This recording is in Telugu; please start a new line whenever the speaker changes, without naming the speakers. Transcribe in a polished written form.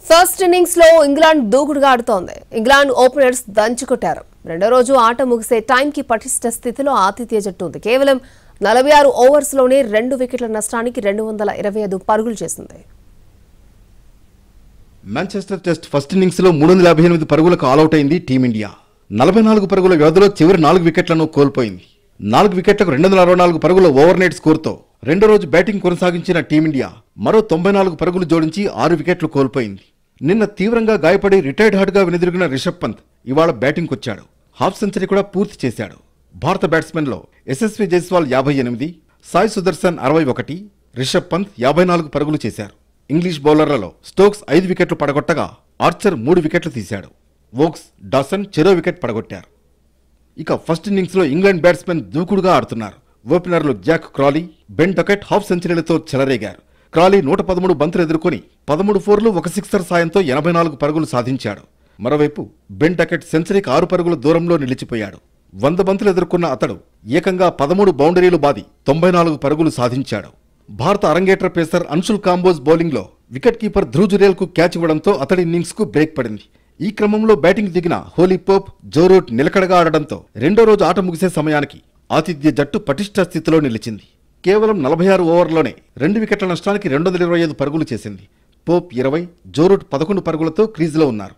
ఫస్ట్ ఇన్నింగ్స్ లో ఇంగ్లాండ్ దూకుడుగా ఆడుతోంది. England openers దంచుకొట్టారు. రెండో రోజు ఆట ముగిసే టైంకి పటిష్ట స్థితిలో ఆతిథ్య జట్టు ఉంది. కేవలం 46 ఓవర్స్లోనే 2 వికెట్ల నష్టానికి 225 పరుగులు చేసింది.
మాంచెస్టర్ టెస్ట్ ఫస్ట్ ఇన్నింగ్స్ లో 358 పరుగులకు ఆల్అౌట్ అయింది టీమిండియా. 44 పరుగుల వ్యవధిలో చివరి 4 వికెట్లను కోల్పోయింది. 4 వికెట్లకు 264 పరుగుల ఓవర్నైట్ స్కోర్తో రెండో రోజు బ్యాటింగ్ కొనసాగించిన టీమిండియా మరో 94 పరుగులు జోడించి 6 వికెట్లు కోల్పోయింది. నిన్న తీవ్రంగా గాయపడి రిటైర్డ్ హార్డ్గా వెనుదిరిగిన రిషబ్ పంత్ ఇవాళ బ్యాటింగ్ వచ్చాడు. హాఫ్ సెంచరీ కూడా పూర్తి చేశాడు. భారత బ్యాట్స్మెన్లో యశస్వి జైస్వాల్ 58, సాయి సుదర్శన్ 61, రిషబ్ పంత్ 54 పరుగులు చేశారు. ఇంగ్లీష్ బౌలర్లలో స్టోక్స్ 5 వికెట్లు పడగొట్టగా ఆర్చర్ 3 వికెట్లు తీశాడు. వోక్స్, డాసన్ చెరో వికెట్ పడగొట్టారు. ఇక ఫస్ట్ ఇన్నింగ్స్లో ఇంగ్లాండ్ బ్యాట్స్మెన్ దూకుడుగా ఆడుతున్నారు. ఓపెనర్లు Zak Crawley, Ben Duckett half సెంచరీలతో చెలరేగారు. క్రాలీ 113 బంతులు ఎదుర్కొని 13 ఫోర్లు 1 సిక్సర్ సాయంతో 84 పరుగులు సాధించాడు. మరోవైపు బెన్ డకెట్ సెంచరీకి 6 పరుగుల దూరంలో నిలిచిపోయాడు. 100 బంతులు ఎదుర్కొన్న అతడు ఏకంగా 13 బౌండరీలు బాది 94 పరుగులు సాధించాడు. భారత అరంగేట్ర పేసర్ అన్షుల్ కాంబోజ్ బౌలింగ్లో వికెట్ కీపర్ ధ్రువ్ జురేల్కు క్యాచ్ ఇవ్వడంతో అతడి ఇన్నింగ్స్కు బ్రేక్ పడింది. ఈ క్రమంలో బ్యాటింగ్ దిగిన హోలీ పోప్, జో రూట్ నిలకడగా ఆడడంతో రెండో రోజు ఆట ముగిసే సమయానికి ఆతిథ్య జట్టు పటిష్ట స్థితిలో నిలిచింది. కేవలం 46 ఓవర్లోనే 2 వికెట్ల నష్టానికి 225 పరుగులు చేసింది. పోప్ 20, జో రూట్ 11 పరుగులతో క్రీజులో ఉన్నారు.